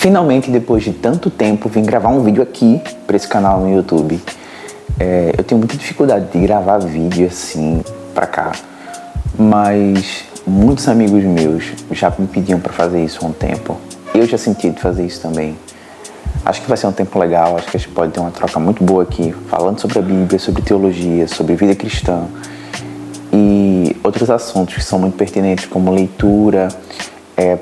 Finalmente, depois de tanto tempo, vim gravar um vídeo aqui para esse canal no YouTube. Eu tenho muita dificuldade de gravar vídeo assim pra cá, mas muitos amigos meus já me pediam para fazer isso há um tempo. Eu já senti de fazer isso também. Acho que vai ser um tempo legal, acho que a gente pode ter uma troca muito boa aqui, falando sobre a Bíblia, sobre teologia, sobre vida cristã e outros assuntos que são muito pertinentes, como leitura,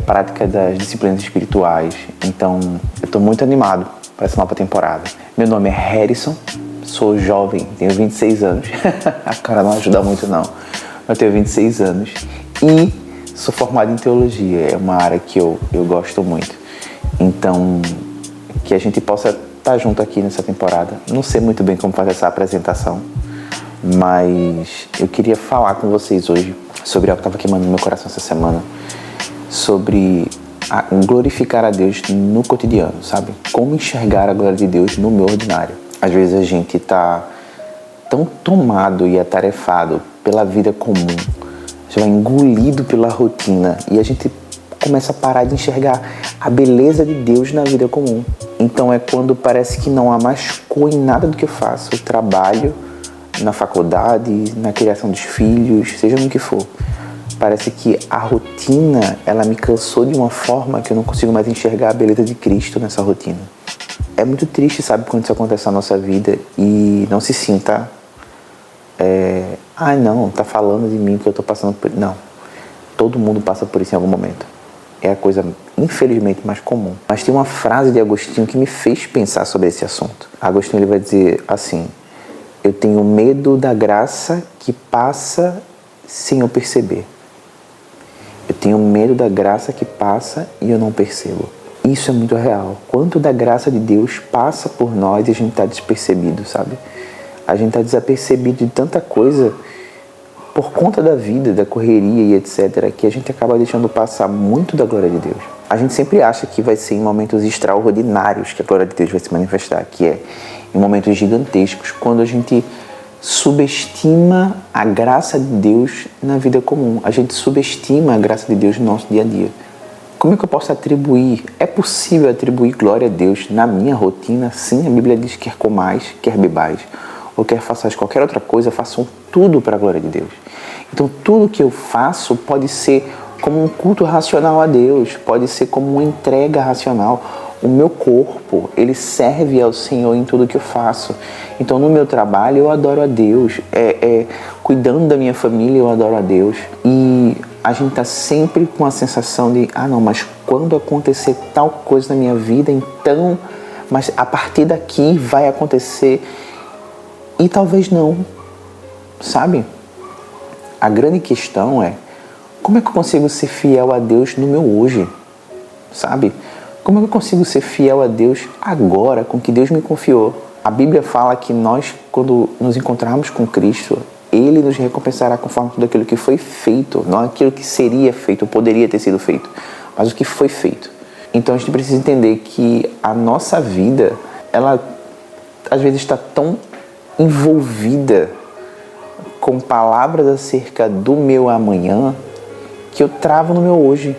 prática das disciplinas espirituais. Então, eu estou muito animado para essa nova temporada. Meu nome é Harrison, sou jovem, tenho 26 anos. A cara não ajuda muito não. Eu tenho 26 anos e sou formado em teologia, é uma área que eu gosto muito. Então, que a gente possa estar junto aqui nessa temporada. Não sei muito bem como fazer essa apresentação, mas eu queria falar com vocês hoje sobre algo que estava queimando no meu coração essa semana, sobre glorificar a Deus no cotidiano, sabe? Como enxergar a glória de Deus no meu ordinário. Às vezes a gente está tão tomado e atarefado pela vida comum, já vai engolido pela rotina e a gente começa a parar de enxergar a beleza de Deus na vida comum. Então é quando parece que não há mais cor em nada do que eu faço. Eu trabalho na faculdade, na criação dos filhos, seja no que for. Parece que a rotina, ela me cansou de uma forma que eu não consigo mais enxergar a beleza de Cristo nessa rotina. É muito triste, sabe, quando isso acontece na nossa vida e não se sinta... não, tá falando de mim que eu tô passando por... Não, todo mundo passa por isso em algum momento. É a coisa, infelizmente, mais comum. Mas tem uma frase de Agostinho que me fez pensar sobre esse assunto. Agostinho, ele vai dizer assim: eu tenho medo da graça que passa sem eu perceber. Eu tenho medo da graça que passa e eu não percebo. Isso é muito real. Quanto da graça de Deus passa por nós e a gente está despercebido, sabe? A gente está desapercebido de tanta coisa por conta da vida, da correria e etc., que a gente acaba deixando passar muito da glória de Deus. A gente sempre acha que vai ser em momentos extraordinários que a glória de Deus vai se manifestar, que é em momentos gigantescos, quando a gente subestima a graça de Deus na vida comum. A gente subestima a graça de Deus no nosso dia a dia. Como é que eu posso atribuir? É possível atribuir glória a Deus na minha rotina? Sim, a Bíblia diz: quer comais, quer bebais, ou quer façais qualquer outra coisa, façam tudo para a glória de Deus. Então, tudo que eu faço pode ser como um culto racional a Deus, pode ser como uma entrega racional. O meu corpo, ele serve ao Senhor em tudo que eu faço. Então, no meu trabalho, eu adoro a Deus. Cuidando da minha família, eu adoro a Deus. E a gente está sempre com a sensação de, não, mas quando acontecer tal coisa na minha vida, então, mas a partir daqui vai acontecer. E talvez não, sabe? A grande questão é, como é que eu consigo ser fiel a Deus no meu hoje, sabe? Como é que eu consigo ser fiel a Deus agora, com o que Deus me confiou? A Bíblia fala que nós, quando nos encontrarmos com Cristo, Ele nos recompensará conforme tudo aquilo que foi feito, não aquilo que seria feito, ou poderia ter sido feito, mas o que foi feito. Então a gente precisa entender que a nossa vida, ela às vezes está tão envolvida com palavras acerca do meu amanhã que eu travo no meu hoje.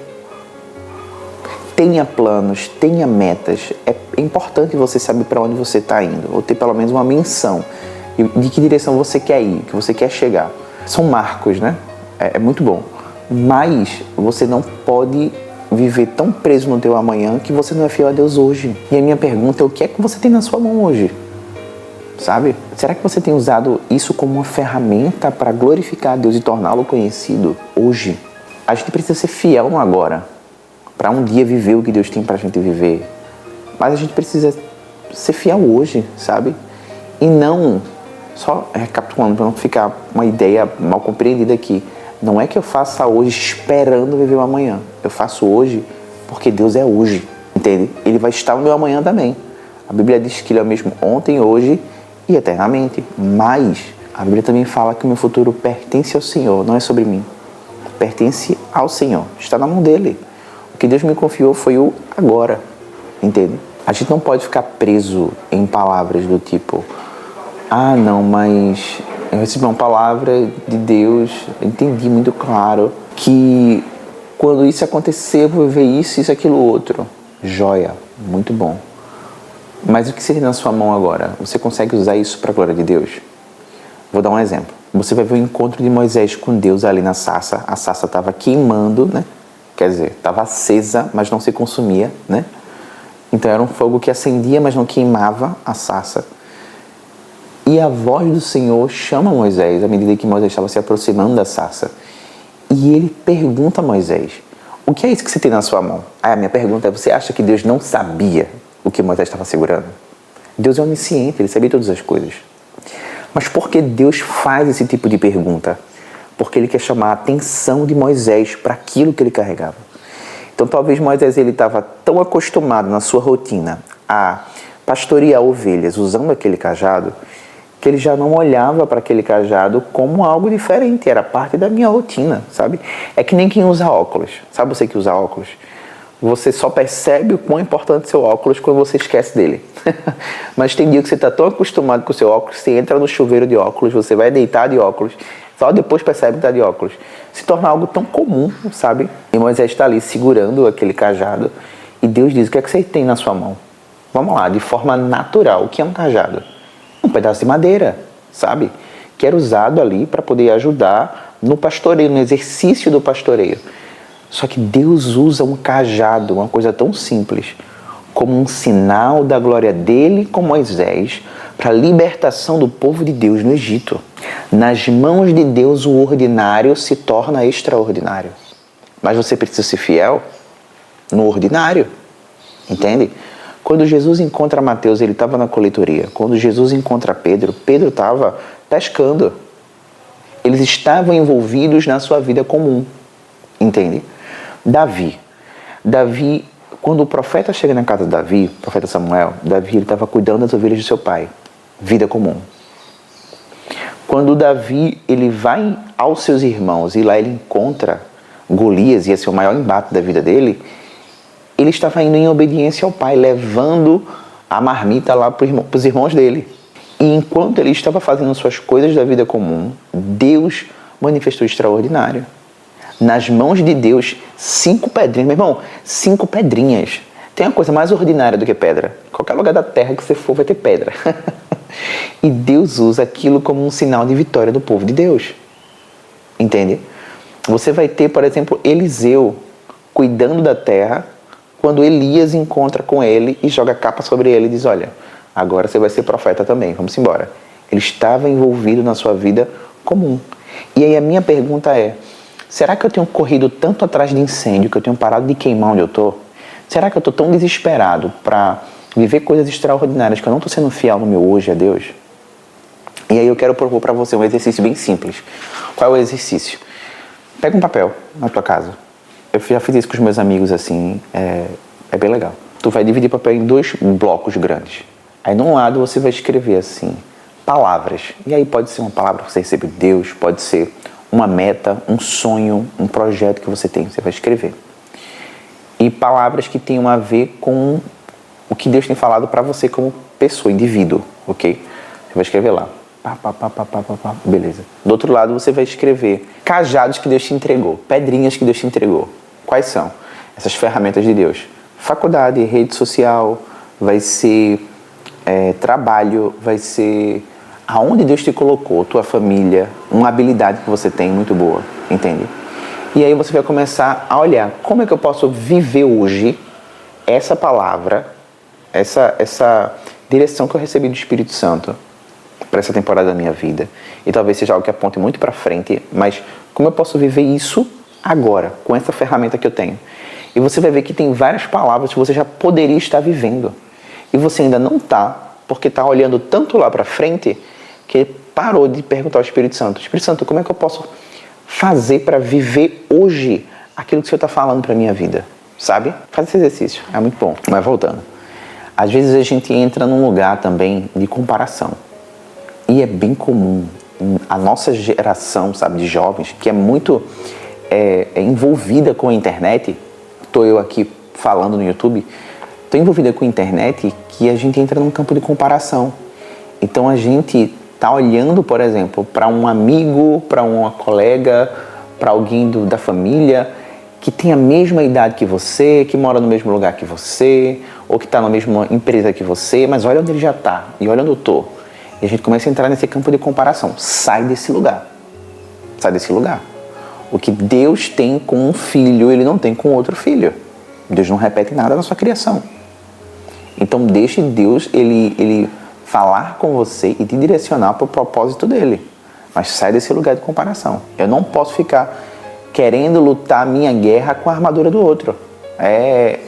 Tenha planos, tenha metas. É importante você saber para onde você está indo, ou ter pelo menos uma menção de que direção você quer ir, que você quer chegar. São marcos, né? É muito bom. Mas você não pode viver tão preso no teu amanhã que você não é fiel a Deus hoje. E a minha pergunta é: o que é que você tem na sua mão hoje? Sabe? Será que você tem usado isso como uma ferramenta para glorificar a Deus e torná-lo conhecido hoje? A gente precisa ser fiel no agora, para um dia viver o que Deus tem para a gente viver. Mas a gente precisa ser fiel hoje, sabe? E não, só recapitulando para não ficar uma ideia mal compreendida aqui, não é que eu faça hoje esperando viver o amanhã. Eu faço hoje porque Deus é hoje, entende? Ele vai estar no meu amanhã também. A Bíblia diz que Ele é o mesmo ontem, hoje e eternamente. Mas a Bíblia também fala que o meu futuro pertence ao Senhor, não é sobre mim. Pertence ao Senhor, está na mão dEle. O que Deus me confiou foi o agora, entende? A gente não pode ficar preso em palavras do tipo: não, mas eu recebi uma palavra de Deus, eu entendi muito claro que quando isso acontecer eu vou viver isso, aquilo, outro. Joia, muito bom. Mas o que você tem na sua mão agora? Você consegue usar isso para a glória de Deus? Vou dar um exemplo. Você vai ver o encontro de Moisés com Deus ali na sarça. A sarça estava queimando, né? Quer dizer, estava acesa, mas não se consumia, né? Então era um fogo que acendia, mas não queimava a sarça. E a voz do Senhor chama Moisés, à medida que Moisés estava se aproximando da sarça. E ele pergunta a Moisés, o que é isso que você tem na sua mão? A minha pergunta é, você acha que Deus não sabia o que Moisés estava segurando? Deus é onisciente, ele sabia todas as coisas. Mas por que Deus faz esse tipo de pergunta? Porque ele quer chamar a atenção de Moisés para aquilo que ele carregava. Então talvez Moisés ele estava tão acostumado na sua rotina a pastorear ovelhas usando aquele cajado, que ele já não olhava para aquele cajado como algo diferente, era parte da minha rotina, sabe? É que nem quem usa óculos. Sabe você que usa óculos? Você só percebe o quão importante é o seu óculos quando você esquece dele. Mas tem dia que você está tão acostumado com o seu óculos, você entra no chuveiro de óculos, você vai deitar de óculos, só depois percebe que está de óculos. Se torna algo tão comum, sabe? E Moisés está ali segurando aquele cajado e Deus diz, o que é que você tem na sua mão? Vamos lá, de forma natural, o que é um cajado? Um pedaço de madeira, sabe? Que era usado ali para poder ajudar no pastoreio, no exercício do pastoreio. Só que Deus usa um cajado, uma coisa tão simples, como um sinal da glória dele com Moisés para a libertação do povo de Deus no Egito. Nas mãos de Deus, o ordinário se torna extraordinário. Mas você precisa ser fiel no ordinário, entende? Quando Jesus encontra Mateus, ele estava na coletoria. Quando Jesus encontra Pedro, Pedro estava pescando. Eles estavam envolvidos na sua vida comum, entende? Davi, quando o profeta chega na casa de Davi, o profeta Samuel, Davi estava cuidando das ovelhas de seu pai, vida comum. Quando Davi ele vai aos seus irmãos e lá ele encontra Golias, ia ser o maior embate da vida dele, ele estava indo em obediência ao pai, levando a marmita lá para os irmãos dele. E enquanto ele estava fazendo suas coisas da vida comum, Deus manifestou extraordinário. Nas mãos de Deus, 5 pedrinhas. Meu irmão, 5 pedrinhas. Tem uma coisa mais ordinária do que pedra. Qualquer lugar da terra que você for vai ter pedra. E Deus usa aquilo como um sinal de vitória do povo de Deus. Entende? Você vai ter, por exemplo, Eliseu cuidando da terra, quando Elias encontra com ele e joga a capa sobre ele e diz, olha, agora você vai ser profeta também, vamos embora. Ele estava envolvido na sua vida comum. E aí a minha pergunta é, será que eu tenho corrido tanto atrás de incêndio que eu tenho parado de queimar onde eu estou? Será que eu estou tão desesperado para viver coisas extraordinárias que eu não estou sendo fiel no meu hoje a Deus? E aí eu quero propor para você um exercício bem simples. Qual é o exercício? Pega um papel na tua casa. Eu já fiz isso com os meus amigos assim, é bem legal. Tu vai dividir o papel em 2 blocos grandes. Aí num lado você vai escrever assim, palavras. E aí pode ser uma palavra que você recebeu de Deus, pode ser uma meta, um sonho, um projeto que você tem, você vai escrever. E palavras que tenham a ver com o que Deus tem falado para você como pessoa, indivíduo, ok? Você vai escrever lá. Beleza. Do outro lado você vai escrever cajados que Deus te entregou, pedrinhas que Deus te entregou. Quais são essas ferramentas de Deus? Faculdade, rede social, vai ser trabalho, vai ser aonde Deus te colocou, tua família, uma habilidade que você tem muito boa, entende? E aí você vai começar a olhar como é que eu posso viver hoje essa palavra, essa direção que eu recebi do Espírito Santo para essa temporada da minha vida. E talvez seja algo que aponte muito para frente, mas como eu posso viver isso agora, com essa ferramenta que eu tenho? E você vai ver que tem várias palavras que você já poderia estar vivendo. E você ainda não está, porque está olhando tanto lá para frente, que parou de perguntar ao Espírito Santo. Espírito Santo, como é que eu posso fazer para viver hoje aquilo que o Senhor está falando para a minha vida? Sabe? Faz esse exercício, é muito bom. Mas voltando. Às vezes a gente entra num lugar também de comparação. E é bem comum. A nossa geração, sabe, de jovens, que é muito envolvida com a internet, estou eu aqui falando no YouTube, estou envolvida com a internet, que a gente entra num campo de comparação. Então a gente está olhando, por exemplo, para um amigo, para uma colega, para alguém da família, que tem a mesma idade que você, que mora no mesmo lugar que você, ou que está na mesma empresa que você, mas olha onde ele já está e olha onde eu estou. E a gente começa a entrar nesse campo de comparação. Sai desse lugar. Sai desse lugar. O que Deus tem com um filho, ele não tem com outro filho. Deus não repete nada na sua criação. Então deixe Deus ele falar com você e te direcionar para o propósito dele. Mas sai desse lugar de comparação. Eu não posso ficar querendo lutar a minha guerra com a armadura do outro.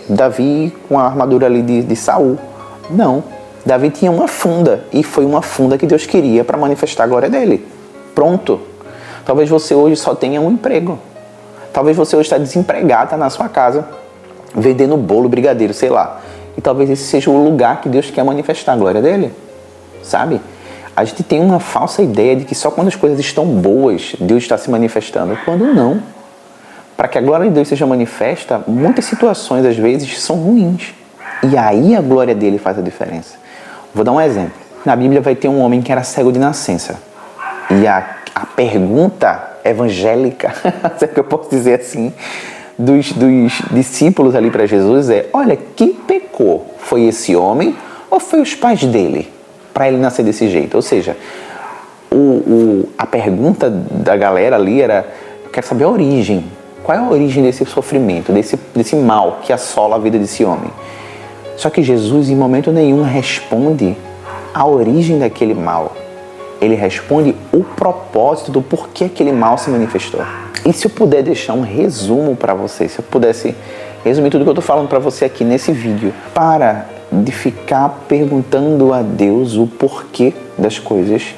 Davi com a armadura ali de Saul. Não. Davi tinha uma funda, e foi uma funda que Deus queria para manifestar a glória dele. Pronto. Talvez você hoje só tenha um emprego. Talvez você hoje está desempregado, está na sua casa, vendendo bolo, brigadeiro, sei lá. E talvez esse seja o lugar que Deus quer manifestar a glória dele. Sabe? A gente tem uma falsa ideia de que só quando as coisas estão boas, Deus está se manifestando. Quando não. Para que a glória de Deus seja manifesta, muitas situações, às vezes, são ruins. E aí a glória dele faz a diferença. Vou dar um exemplo. Na Bíblia vai ter um homem que era cego de nascença. E a pergunta evangélica, se é que eu posso dizer assim, dos discípulos ali para Jesus é: olha, quem pecou? Foi esse homem ou foi os pais dele? Para ele nascer desse jeito. Ou seja, a pergunta da galera ali era: eu quero saber a origem. Qual é a origem desse sofrimento, desse mal que assola a vida desse homem? Só que Jesus, em momento nenhum, responde a origem daquele mal. Ele responde o propósito do porquê aquele mal se manifestou. E se eu puder deixar um resumo para você, se eu pudesse resumir tudo que eu estou falando para você aqui nesse vídeo, para de ficar perguntando a Deus o porquê das coisas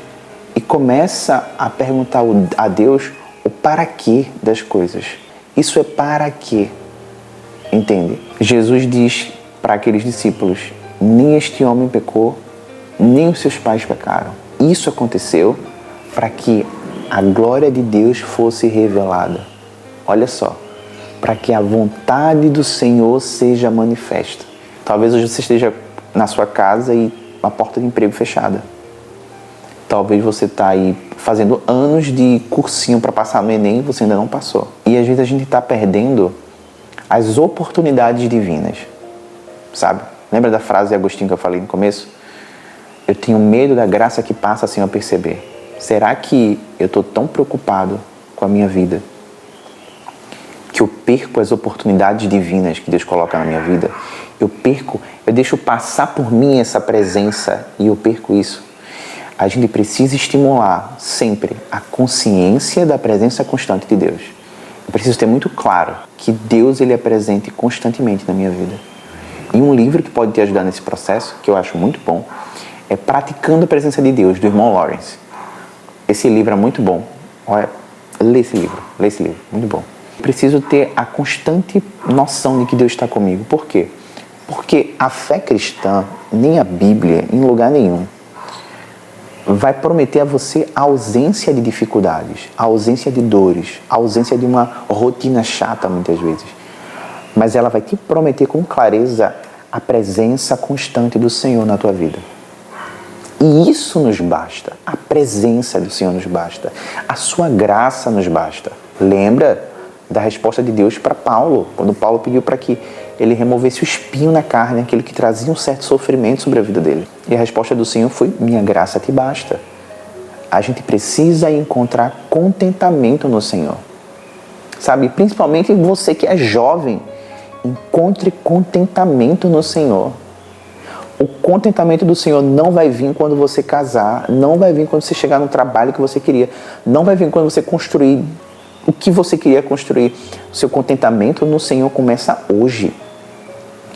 e começa a perguntar a Deus o para quê das coisas. Isso é para quê? Entende? Jesus diz para aqueles discípulos: nem este homem pecou, nem os seus pais pecaram. Isso aconteceu para que a glória de Deus fosse revelada. Olha só, para que a vontade do Senhor seja manifesta. Talvez hoje você esteja na sua casa e a porta de emprego fechada. Talvez você está aí fazendo anos de cursinho para passar no Enem e você ainda não passou. E às vezes a gente está perdendo as oportunidades divinas. Sabe? Lembra da frase de Agostinho que eu falei no começo? Eu tenho medo da graça que passa sem eu perceber. Será que eu estou tão preocupado com a minha vida que eu perco as oportunidades divinas que Deus coloca na minha vida? Eu deixo passar por mim essa presença e eu perco isso. A gente precisa estimular sempre a consciência da presença constante de Deus. Eu preciso ter muito claro que Deus ele é presente constantemente na minha vida. E um livro que pode te ajudar nesse processo, que eu acho muito bom, é Praticando a Presença de Deus, do irmão Lawrence. Esse livro é muito bom. Olha, lê esse livro, muito bom. Eu preciso ter a constante noção de que Deus está comigo. Por quê? Porque a fé cristã, nem a Bíblia, em lugar nenhum, vai prometer a você a ausência de dificuldades, a ausência de dores, a ausência de uma rotina chata muitas vezes. Mas ela vai te prometer com clareza a presença constante do Senhor na tua vida. E isso nos basta. A presença do Senhor nos basta. A sua graça nos basta. Lembra da resposta de Deus para Paulo, quando Paulo pediu para que ele removesse o espinho na carne, aquele que trazia um certo sofrimento sobre a vida dele. E a resposta do Senhor foi: minha graça te basta. A gente precisa encontrar contentamento no Senhor. Sabe, principalmente você que é jovem, encontre contentamento no Senhor. O contentamento do Senhor não vai vir quando você casar, não vai vir quando você chegar no trabalho que você queria, não vai vir quando você construir o que você queria construir. O seu contentamento no Senhor começa hoje.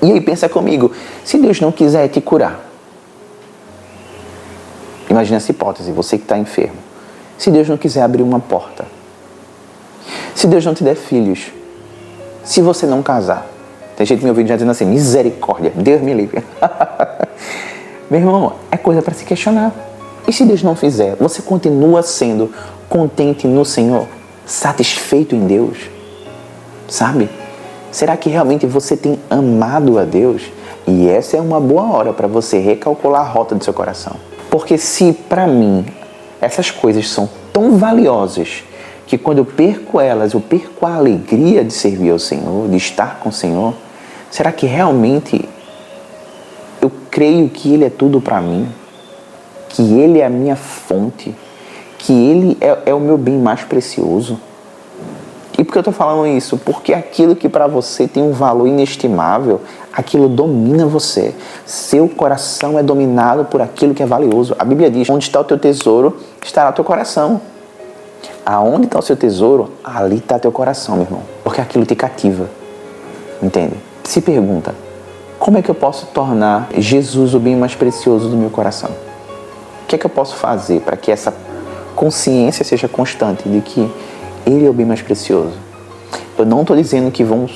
E aí pensa comigo, se Deus não quiser te curar, imagina essa hipótese, você que está enfermo. Se Deus não quiser abrir uma porta, se Deus não te der filhos, se você não casar, tem gente me ouvindo já dizendo assim: misericórdia, Deus me livre. Meu irmão, é coisa para se questionar. E se Deus não fizer, você continua sendo contente no Senhor? Satisfeito em Deus? Sabe? Será que realmente você tem amado a Deus? E essa é uma boa hora para você recalcular a rota do seu coração. Porque se para mim essas coisas são tão valiosas que quando eu perco elas, eu perco a alegria de servir ao Senhor, de estar com o Senhor? Será que realmente eu creio que Ele é tudo para mim? Que Ele é a minha fonte? Que Ele é o meu bem mais precioso? E por que eu estou falando isso? Porque aquilo que para você tem um valor inestimável, aquilo domina você. Seu coração é dominado por aquilo que é valioso. A Bíblia diz, onde está o teu tesouro, estará o teu coração. Aonde está o seu tesouro, ali está teu coração, meu irmão. Porque aquilo te cativa. Entende? Se pergunta, como é que eu posso tornar Jesus o bem mais precioso do meu coração? O que é que eu posso fazer para que essa consciência seja constante de que Ele é o bem mais precioso? Eu não estou dizendo que vão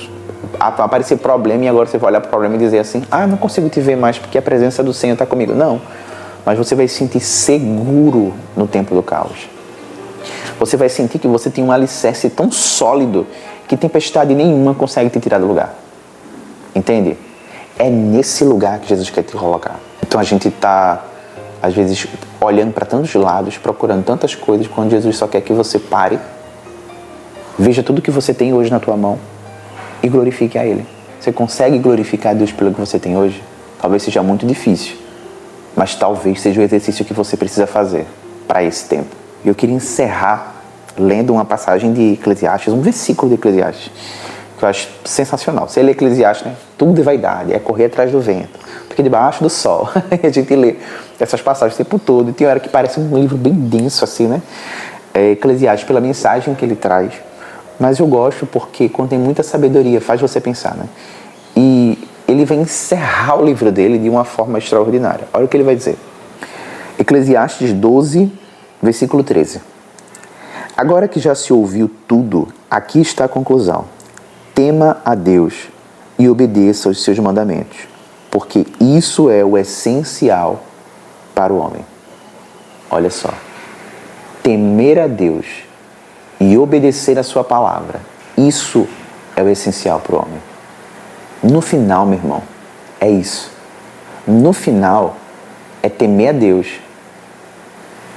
aparecer problema e agora você vai olhar para o problema e dizer assim, não consigo te ver mais porque a presença do Senhor está comigo. Não, mas você vai se sentir seguro no tempo do caos. Você vai sentir que você tem um alicerce tão sólido que tempestade nenhuma consegue te tirar do lugar. Entende? É nesse lugar que Jesus quer te colocar. Então a gente está, às vezes, olhando para tantos lados, procurando tantas coisas, quando Jesus só quer que você pare, veja tudo que você tem hoje na tua mão e glorifique a Ele. Você consegue glorificar a Deus pelo que você tem hoje? Talvez seja muito difícil, mas talvez seja o exercício que você precisa fazer para esse tempo. Eu queria encerrar lendo uma passagem de Eclesiastes, um versículo de Eclesiastes, que eu acho sensacional. Você lê Eclesiastes, né? Tudo é vaidade, é correr atrás do vento, porque debaixo do sol. A gente lê essas passagens o tempo todo, e tem hora que parece um livro bem denso assim, né? Eclesiastes, pela mensagem que ele traz, mas eu gosto porque contém muita sabedoria, faz você pensar, né? E ele vai encerrar o livro dele de uma forma extraordinária. Olha o que ele vai dizer. Eclesiastes 12, versículo 13. Agora que já se ouviu tudo, aqui está a conclusão. Tema a Deus e obedeça aos seus mandamentos, porque isso é o essencial para o homem. Olha só. Temer a Deus e obedecer a sua palavra, isso é o essencial para o homem. No final, meu irmão, é isso. No final, é temer a Deus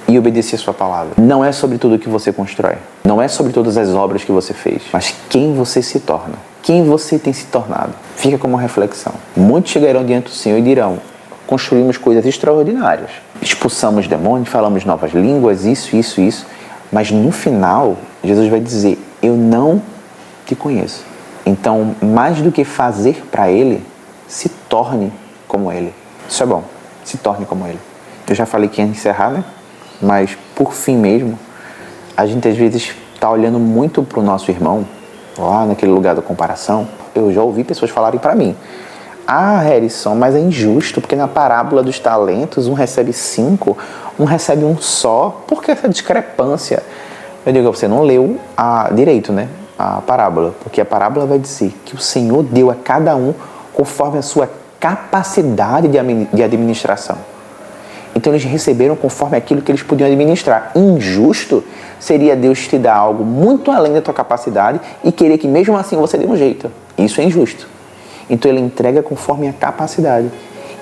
e obedecer a sua palavra. Não é sobre tudo que você constrói. Não é sobre todas as obras que você fez. Mas quem você se torna. Quem você tem se tornado. Fica como uma reflexão. Muitos chegarão diante do Senhor e dirão, construímos coisas extraordinárias. Expulsamos demônios, falamos novas línguas, isso. Mas no final, Jesus vai dizer, eu não te conheço. Então, mais do que fazer para Ele, se torne como Ele. Isso é bom. Se torne como Ele. Eu já falei que ia encerrar, né? Mas, por fim mesmo, a gente às vezes está olhando muito para o nosso irmão, lá naquele lugar da comparação. Eu já ouvi pessoas falarem para mim, Harrison, mas é injusto, porque na parábola dos talentos, um recebe 5, um recebe um só. Por que essa discrepância? Eu digo, você não leu direito, né? A parábola, porque a parábola vai dizer que o Senhor deu a cada um conforme a sua capacidade de administração. Então eles receberam conforme aquilo que eles podiam administrar. Injusto seria Deus te dar algo muito além da tua capacidade e querer que mesmo assim você dê um jeito. Isso é injusto. Então Ele entrega conforme a capacidade.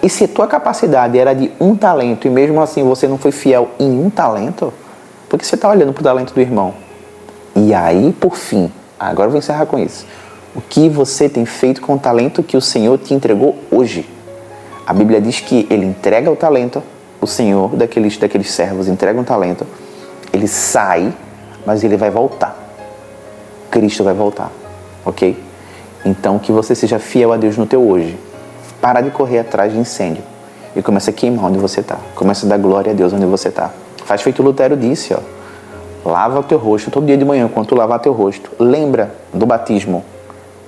E se a tua capacidade era de 1 talento e mesmo assim você não foi fiel em 1 talento, por que você está olhando para o talento do irmão? E aí, por fim, agora eu vou encerrar com isso. O que você tem feito com o talento que o Senhor te entregou hoje? A Bíblia diz que Ele entrega o talento, o Senhor daqueles servos entrega um talento, ele sai, mas ele vai voltar. Cristo vai voltar, ok? Então, que você seja fiel a Deus no teu hoje. Para de correr atrás de incêndio e começa a queimar onde você está. Começa a dar glória a Deus onde você está. Faz feito Lutero disse, lava o teu rosto todo dia de manhã, quando tu lavar teu rosto. Lembra do batismo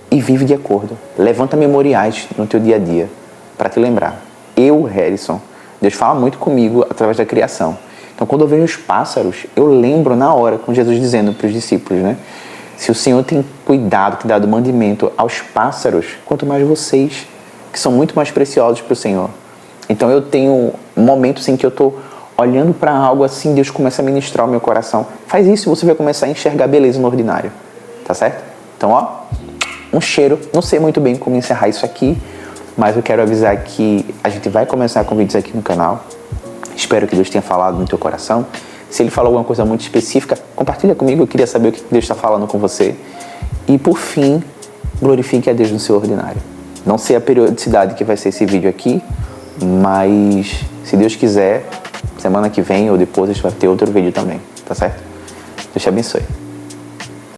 e vive de acordo. Levanta memoriais no teu dia a dia para te lembrar. Eu, Harrison, Deus fala muito comigo através da criação. Então, quando eu vejo os pássaros, eu lembro na hora, com Jesus dizendo para os discípulos, né? Se o Senhor tem cuidado, tem dado mandamento aos pássaros, quanto mais vocês, que são muito mais preciosos para o Senhor. Então, eu tenho momentos em que eu estou olhando para algo assim, Deus começa a ministrar o meu coração. Faz isso e você vai começar a enxergar beleza no ordinário. Tá certo? Então, um cheiro. Não sei muito bem como encerrar isso aqui, mas eu quero avisar que a gente vai começar com vídeos aqui no canal. Espero que Deus tenha falado no teu coração. Se ele falou alguma coisa muito específica, compartilha comigo, eu queria saber o que Deus está falando com você. E por fim, glorifique a Deus no seu ordinário. Não sei a periodicidade que vai ser esse vídeo aqui, mas se Deus quiser, semana que vem ou depois a gente vai ter outro vídeo também, tá certo? Deus te abençoe.